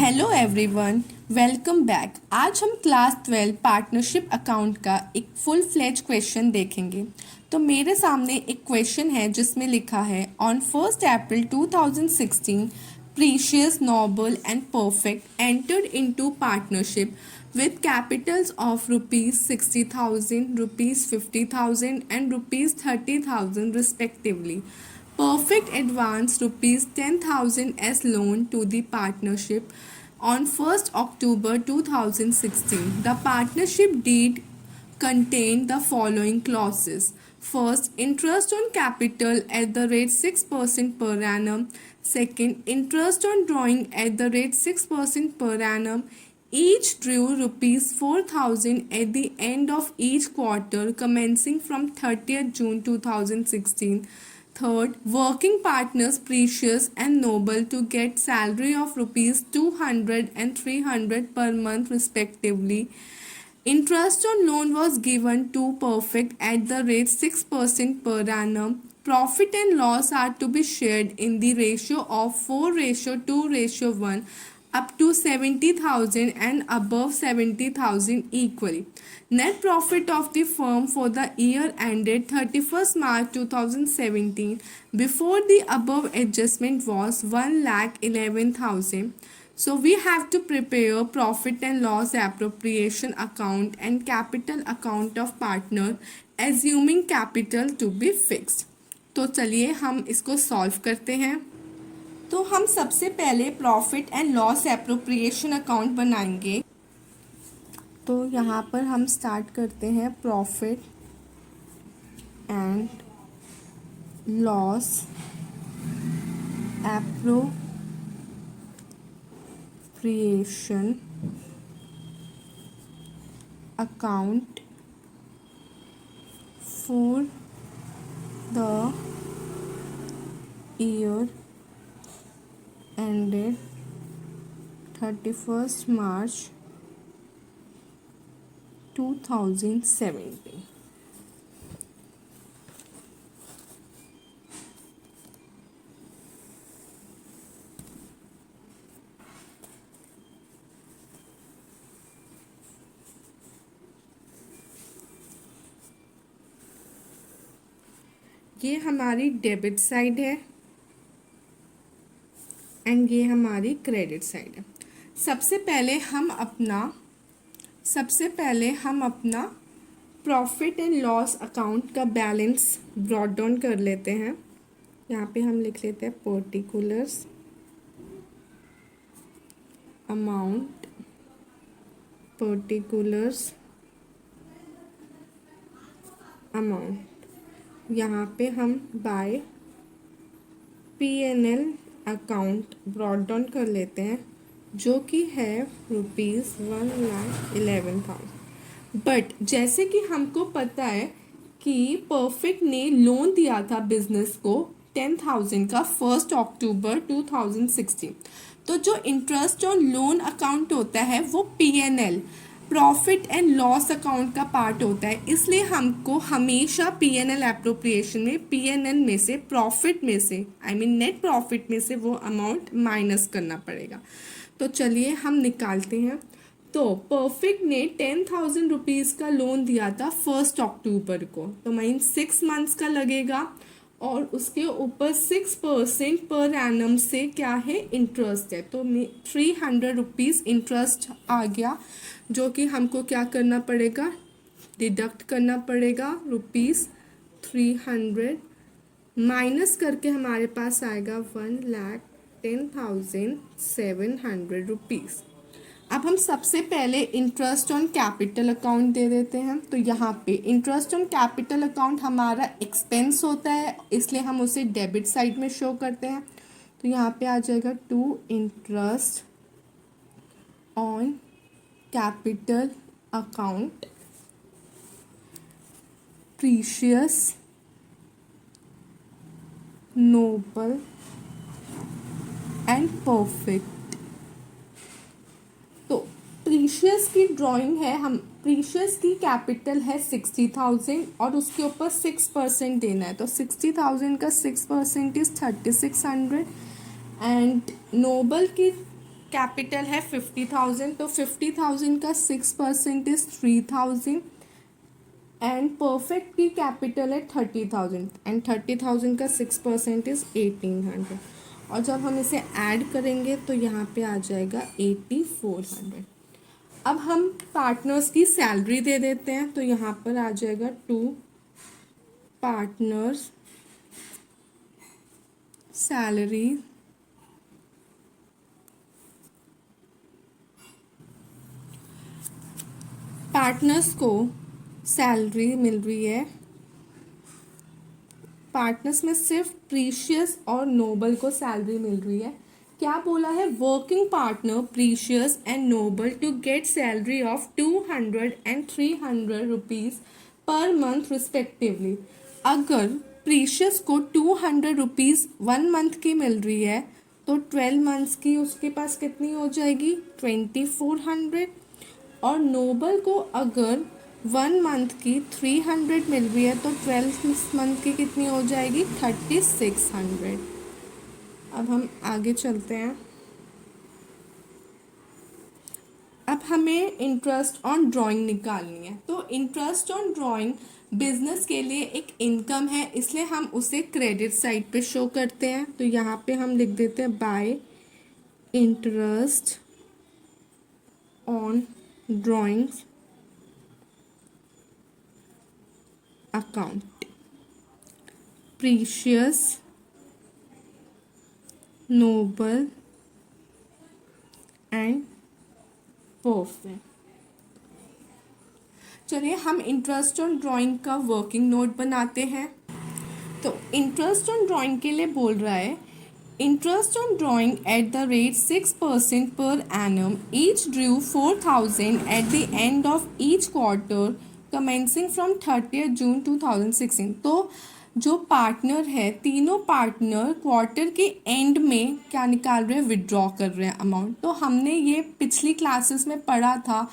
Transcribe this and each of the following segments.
Hello everyone, welcome back. आज हम class 12 partnership account का एक फुल फ्लेज क्वेश्चन देखेंगे। तो मेरे सामने एक क्वेश्चन है जिसमें लिखा है on 1 April 2016 precious Noble and perfect entered into partnership with capitals of rupees 60,000, rupees 50,000 and rupees 30,000 respectively. Perfect advance rupees 10,000 as loan to the partnership on 1st October 2016. The partnership deed contained the following clauses. First, interest on capital at the rate 6% per annum. Second, interest on drawing at the rate 6% per annum. Each drew rupees 4,000 at the end of each quarter commencing from 30th June 2016. Third, working partners Precious and Noble to get salary of rupees 200 and 300 per month respectively. Interest on loan was given to Perfect at the rate 6% per annum. Profit and loss are to be shared in the ratio of 4:2:1 up to 70,000 and above 70,000 equally. Net profit of the firm for the year ended 31st March 2017 before the above adjustment was 1,11,000. So we have to prepare profit and loss appropriation account and capital account of partner assuming capital to be fixed. तो चलिए हम इसको solve करते हैं। तो हम सबसे पहले profit and loss appropriation account बनाएंगे। तो यहाँ पर हम स्टार्ट करते हैं profit and loss appropriation account for the year ended 31st March 2017. ये हमारी डेबिट साइड है एंड ये हमारी क्रेडिट साइड है। सबसे पहले हम अपना प्रॉफिट एंड लॉस अकाउंट का बैलेंस ब्रॉट डाउन कर लेते हैं। यहाँ पे हम लिख लेते हैं पर्टिकुलर्स अमाउंट, पर्टिकुलर्स अमाउंट। यहाँ पे हम bye P&L account brought down कर लेते हैं जो कि है ₹1,11,000। बट जैसे कि हमको पता है कि परफेक्ट ने लोन दिया था बिजनेस को 10,000 का 1 अक्टूबर 2016। तो जो इंटरेस्ट ऑन लोन अकाउंट होता है वो P&L profit and loss account का पार्ट होता है, इसलिए हमको हमेशा P&L एप्रोप्रिएशन में P&L में से प्रॉफिट में से नेट प्रॉफिट में से वो अमाउंट माइनस करना पड़ेगा। तो चलिए हम निकालते हैं। तो परफेक्ट ने 10,000 रुपीज़ का लोन दिया था 1 अक्टूबर को, तो 6 मंथ्स का लगेगा और उसके ऊपर 6% पर एनम से क्या है इंटरेस्ट है। तो 300 रुपीज़ इंटरेस्ट आ गया जो कि हमको क्या करना पड़ेगा, डिडक्ट करना पड़ेगा ₹300 माइनस करके हमारे पास आएगा 1,10,700 रुपीज़। अब हम सबसे पहले इंटरेस्ट ऑन कैपिटल अकाउंट दे देते हैं। तो यहाँ पे इंटरेस्ट ऑन कैपिटल अकाउंट हमारा एक्सपेंस होता है, इसलिए हम उसे डेबिट साइड में शो करते हैं। तो यहाँ पे आ जाएगा to interest on capital account Precious Noble and Perfect. तो प्रीशियस की ड्राइंग है, हम प्रीशियस की कैपिटल है 60,000 और उसके ऊपर 6% देना है। तो 60,000 का 6% इज 3,600 एंड नोबल की कैपिटल है 50,000, तो 50,000 का 6% इज 3,000 एंड परफेक्ट की कैपिटल है 30,000 एंड 30,000 का 6% इज 1,800 और जब हम इसे ऐड करेंगे तो यहाँ पे आ जाएगा 8,400। अब हम पार्टनर्स की सैलरी दे देते हैं, तो यहाँ पर आ जाएगा 2 पार्टनर्स सैलरी पार्टनर्स को सैलरी मिल रही है। पार्टनर्स में सिर्फ प्रीशियस और नोबल को सैलरी मिल रही है। क्या बोला है? Working partner Precious and Noble to get salary of 200 and 300 rupees per month respectively. अगर प्रीशियस को 200 रुपीज 1 मंथ की मिल रही है तो 12 मंथ्स की उसके पास कितनी हो जाएगी? 2,400। और नोबल को अगर 1 मंथ की 300 मिल रही है तो 12 मंथ की कितनी हो जाएगी? 3,600। अब हम आगे चलते हैं। अब हमें इंटरेस्ट ऑन ड्राइंग निकालनी है, तो इंटरेस्ट ऑन ड्राइंग बिजनेस के लिए एक इनकम है, इसलिए हम उसे क्रेडिट साइड पे शो करते हैं। तो यहाँ पे हम लिख देते हैं bye interest on drawings account Precious Noble and perfect. चलिए हम इंटरेस्ट ऑन ड्राइंग का वर्किंग नोट बनाते हैं। तो इंटरेस्ट ऑन ड्राइंग के लिए बोल रहा है interest on drawing at the rate 6% per annum each Drew 4,000 at the end of each quarter commencing from 30 जून 2016। तो जो पार्टनर है, तीनों पार्टनर क्वार्टर के एंड में क्या निकाल रहे हैं? विड्रॉ कर रहे हैं अमाउंट। तो हमने ये पिछली क्लासेस में पढ़ा था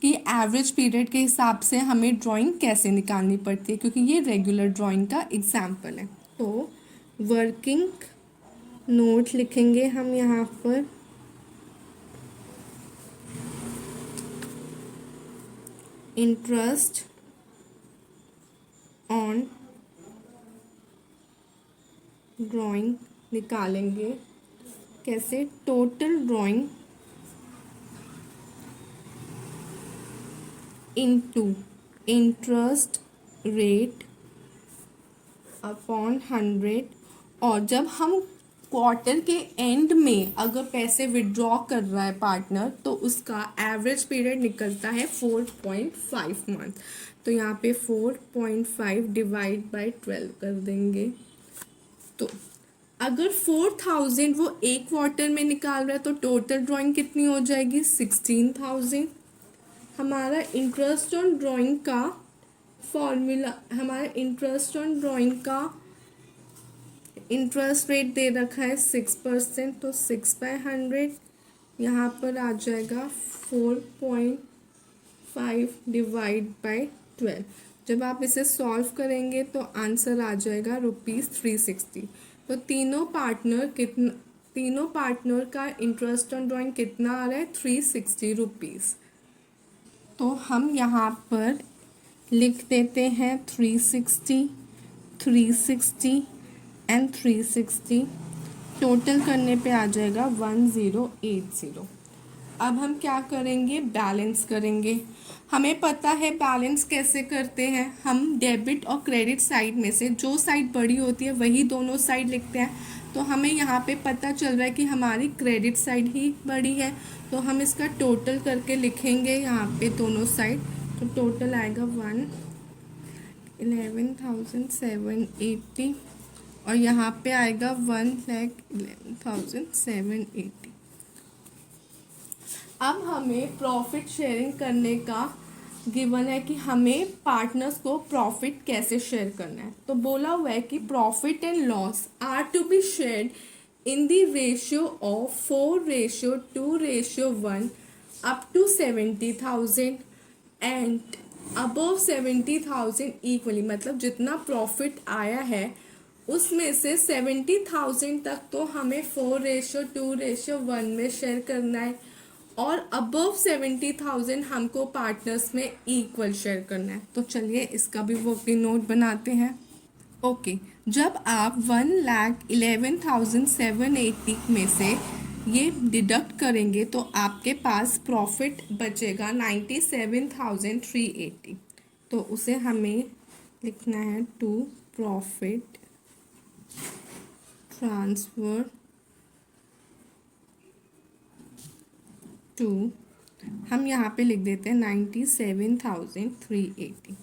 कि एवरेज पीरियड के हिसाब से हमें ड्राइंग कैसे निकालनी पड़ती है, क्योंकि ये रेगुलर ड्राइंग का एग्जाम्पल है। तो वर्किंग नोट लिखेंगे हम यहाँ पर। इंटरेस्ट ऑन ड्राइंग निकालेंगे कैसे? Total drawing into interest rate upon 100। और जब हम क्वार्टर के एंड में अगर पैसे विड्रॉ कर रहा है पार्टनर तो उसका एवरेज पीरियड निकलता है 4.5 मंथ। तो यहाँ पे 4.5 डिवाइड बाय 12 कर देंगे। तो अगर 4,000 वो एक क्वार्टर में निकाल रहा है तो टोटल ड्राइंग कितनी हो जाएगी? 16,000। हमारा इंटरेस्ट ऑन ड्राइंग का फॉर्मूला, हमारा इंटरेस्ट ऑन ड्राइंग का इंटरेस्ट रेट दे रखा है 6%, तो 6/100 यहाँ पर आ जाएगा 4.5 डिवाइड बाय 12। जब आप इसे सॉल्व करेंगे तो आंसर आ जाएगा ₹360। तो तीनों पार्टनर का इंटरेस्ट ऑन ड्राइंग कितना आ रहा है? 360 रुपीज़। तो हम यहाँ पर लिख देते हैं 360, 360 एंड 360। टोटल करने पे आ जाएगा 1080। अब हम क्या करेंगे? बैलेंस करेंगे। हमें पता है बैलेंस कैसे करते हैं। हम डेबिट और क्रेडिट साइड में से जो साइड बड़ी होती है वही दोनों साइड लिखते हैं। तो हमें यहाँ पे पता चल रहा है कि हमारी क्रेडिट साइड ही बड़ी है, तो हम इसका टोटल करके लिखेंगे यहाँ पे दोनों साइड। तो टोटल आएगा 111,780 और यहाँ पे आएगा 1,11,780। अब हमें प्रॉफिट शेयरिंग करने का गिवन है कि हमें पार्टनर्स को प्रॉफिट कैसे शेयर करना है। तो बोला हुआ है कि profit and loss are to be shared in the ratio of 4:2:1 up to 70,000 and above 70,000 equally. मतलब जितना प्रॉफिट आया है उसमें से 70,000 तक तो हमें 4:2:1 में शेयर करना है, और अबव 70,000 हमको पार्टनर्स में इक्वल शेयर करना है। तो चलिए इसका भी वर्किंग नोट बनाते हैं। ओके, जब आप 1,11,780 में से ये डिडक्ट करेंगे तो आपके पास प्रॉफिट बचेगा 97,380। तो उसे हमें लिखना है टू प्रॉफिट ट्रांसफर टू, हम यहाँ पे लिख देते हैं 97,380।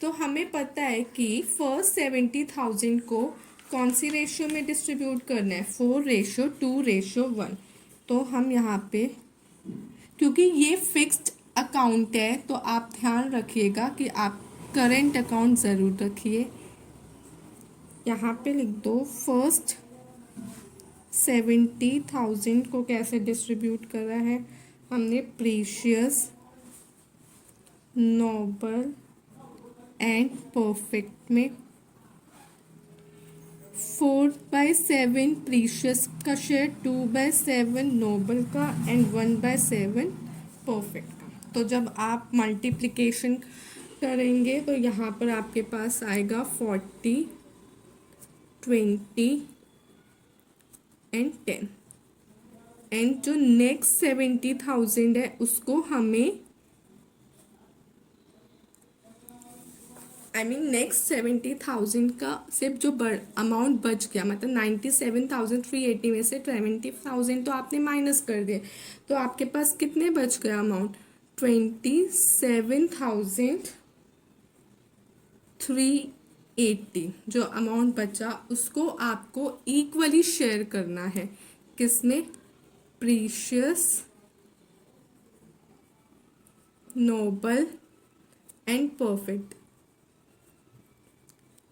तो हमें पता है कि फर्स्ट 70,000 को कौन सी रेशियो में डिस्ट्रीब्यूट करना है, 4:2:1। तो हम यहाँ पे, क्योंकि ये फिक्स्ड अकाउंट है तो आप ध्यान रखिएगा कि आप करेंट अकाउंट ज़रूर रखिए। यहाँ पे लिख दो फर्स्ट 70,000 को कैसे डिस्ट्रीब्यूट करा है हमने, प्रीशियस, नोबल एंड परफेक्ट में। 4/7 प्रीशियस का शेयर, 2/7 नोबल का एंड 1/7 परफेक्ट का। तो जब आप मल्टीप्लिकेशन करेंगे तो यहाँ पर आपके पास आएगा 40, 20 एंड 10। एंड जो नेक्स्ट 70,000 है उसको हमें, नेक्स्ट 70,000 का सिर्फ जो अमाउंट बच गया, मतलब 97,380 में से 20,000 तो आपने माइनस कर दिए, तो आपके पास कितने बच गया अमाउंट, 27,380। जो अमाउंट बचा उसको आपको इक्वली शेयर करना है, किसमें, precious, Noble and perfect,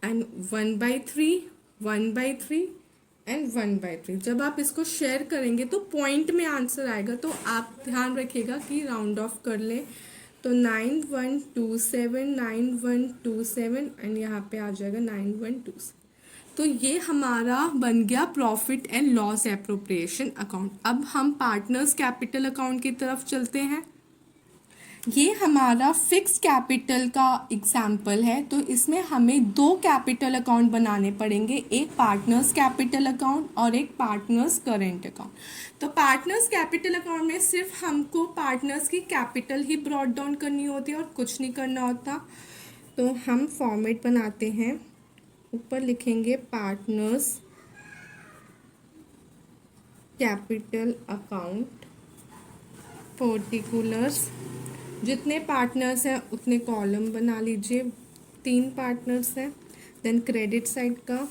and 1/3, 1/3 and 1/3। जब आप इसको शेयर करेंगे तो पॉइंट में आंसर आएगा, तो आप ध्यान रखिएगा कि राउंड ऑफ कर लें। तो 9127, 9127 एंड यहाँ पे आ जाएगा 9127। तो ये हमारा बन गया profit and loss appropriation account. अब हम पार्टनर्स कैपिटल अकाउंट की तरफ चलते हैं। ये हमारा फिक्स कैपिटल का एग्जाम्पल है, तो इसमें हमें दो कैपिटल अकाउंट बनाने पड़ेंगे, एक पार्टनर्स कैपिटल अकाउंट और एक पार्टनर्स करेंट अकाउंट। तो पार्टनर्स कैपिटल अकाउंट में सिर्फ हमको पार्टनर्स की कैपिटल ही ब्रॉट डाउन करनी होती है और कुछ नहीं करना होता। तो हम फॉर्मेट बनाते हैं, ऊपर लिखेंगे पार्टनर्स कैपिटल अकाउंट, पर्टिकुलर्स, जितने पार्टनर्स हैं उतने कॉलम बना लीजिए, 3 पार्टनर्स हैं। देन क्रेडिट साइड का,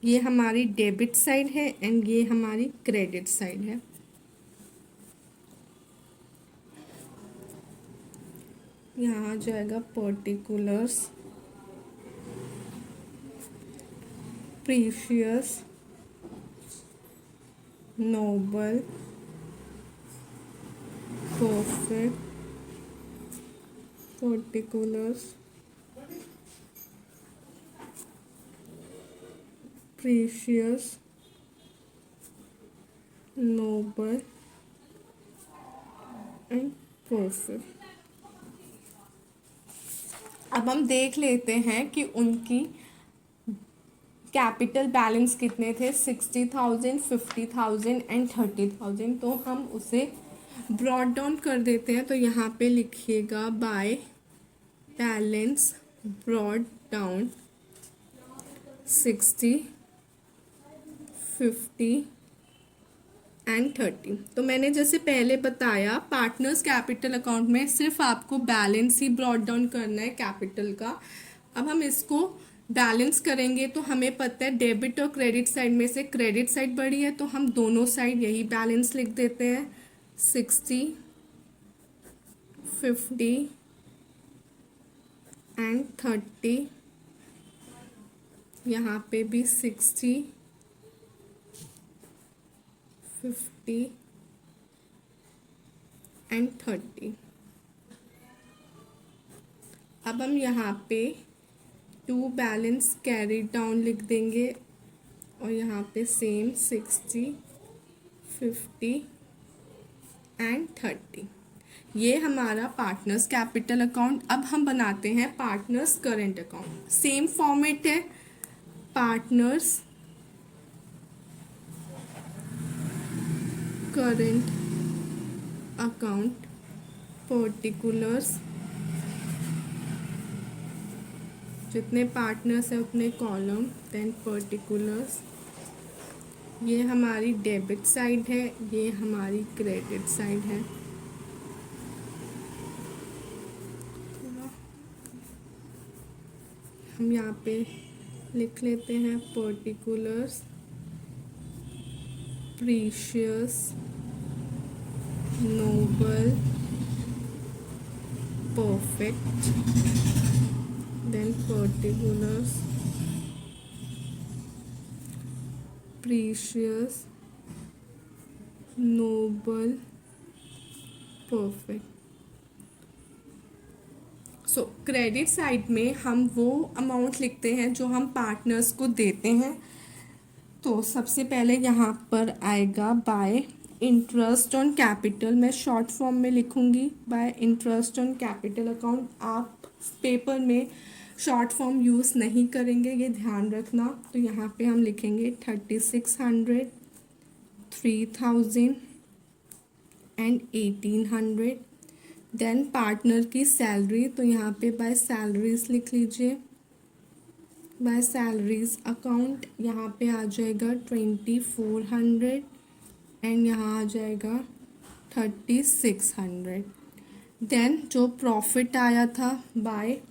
ये हमारी डेबिट साइड है एंड ये हमारी क्रेडिट साइड है। यहाँ आ जाएगा particulars, Precious, Noble, Perfect, particulars, Precious, Noble and Perfect. अब हम देख लेते हैं कि उनकी कैपिटल बैलेंस कितने थे, 60,000, 50,000 एंड 30,000। तो हम उसे ब्रॉट डाउन कर देते हैं। तो यहाँ पे लिखिएगा by balance brought down 60, 50 and 30। तो मैंने जैसे पहले बताया पार्टनर्स कैपिटल अकाउंट में सिर्फ आपको बैलेंस ही ब्रॉट डाउन करना है कैपिटल का। अब हम इसको बैलेंस करेंगे तो हमें पता है डेबिट और क्रेडिट साइड में से क्रेडिट साइड बड़ी है, तो हम दोनों साइड यही बैलेंस लिख देते हैं, 60, 50 एंड 30। यहाँ पे भी 60, 50 एंड 30। अब हम यहाँ पे टू बैलेंस कैरी डाउन लिख देंगे और यहाँ पे सेम 60, 50 एंड 30। ये हमारा पार्टनर्स कैपिटल अकाउंट। अब हम बनाते हैं partners current account. Same format है, पार्टनर्स करंट अकाउंट, पर्टिकुलर्स, जितने पार्टनर्स है उतने कॉलम, देन पर्टिकुलर्स। ये हमारी डेबिट साइड है, ये हमारी क्रेडिट साइड है। हम यहाँ पे लिख लेते हैं particulars, Precious, Noble, Perfect, then particulars, Precious, Noble, Perfect. So credit side में हम वो अमाउंट लिखते हैं जो हम पार्टनर्स को देते हैं। तो सबसे पहले यहाँ पर आएगा बाय इंटरेस्ट ऑन कैपिटल। मैं शॉर्ट फॉर्म में लिखूँगी bye interest on capital account. आप पेपर में शॉर्ट फॉर्म यूज़ नहीं करेंगे, ये ध्यान रखना। तो यहाँ पे हम लिखेंगे 3600, 3000 एंड 1800। देन पार्टनर की सैलरी, तो यहाँ पे बाय सैलरीज लिख लीजिए। बाय सैलरीज अकाउंट यहाँ पे आ जाएगा 2400 एंड यहाँ आ जाएगा 3600। देन जो प्रॉफिट आया था bye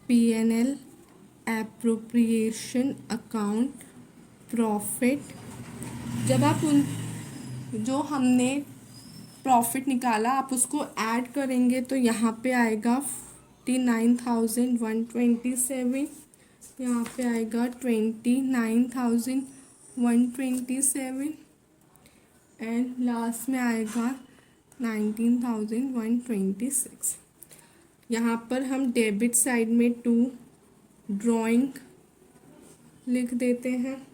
P&L appropriation account profit, जब आप उन जो हमने प्रॉफिट निकाला आप उसको ऐड करेंगे तो यहाँ पे आएगा 49,127, यहाँ पे आएगा 29,127 एंड लास्ट में आएगा 19,126। यहाँ पर हम डेबिट साइड में टू ड्राइंग लिख देते हैं।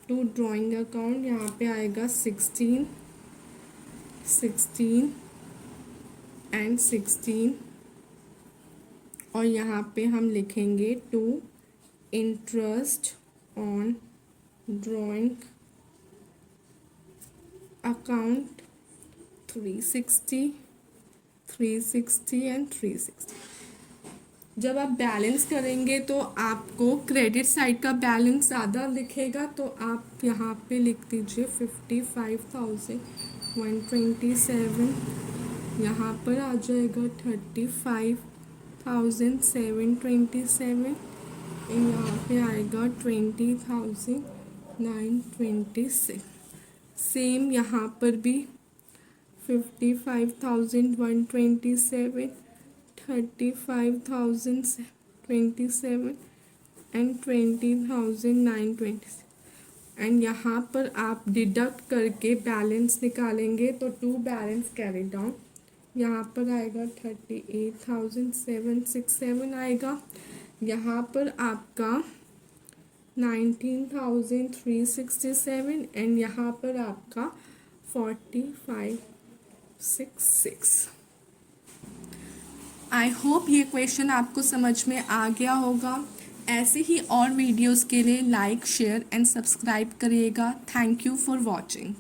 टू ड्राइंग अकाउंट यहाँ पे आएगा 16 एंड 16 और यहाँ पे हम लिखेंगे to interest on drawing account 360 and 360। जब आप बैलेंस करेंगे तो आपको क्रेडिट साइड का बैलेंस ज़्यादा दिखेगा, तो आप यहाँ पे लिख दीजिए 55,127। यहाँ पर आ जाएगा 35,727 यहाँ पे आएगा 20,926। सेम यहाँ पर भी 55,127, 35,027 एंड 20,926 एंड यहाँ पर आप डिडक्ट करके बैलेंस निकालेंगे तो टू बैलेंस कैरी डाउन यहाँ पर आएगा 38,767 आएगा। यहाँ पर आपका 19,367 एंड यहाँ पर आपका 4566। आई होप ये क्वेश्चन आपको समझ में आ गया होगा। ऐसे ही और वीडियोस के लिए लाइक, शेयर एंड सब्सक्राइब करिएगा। Thank you for watching.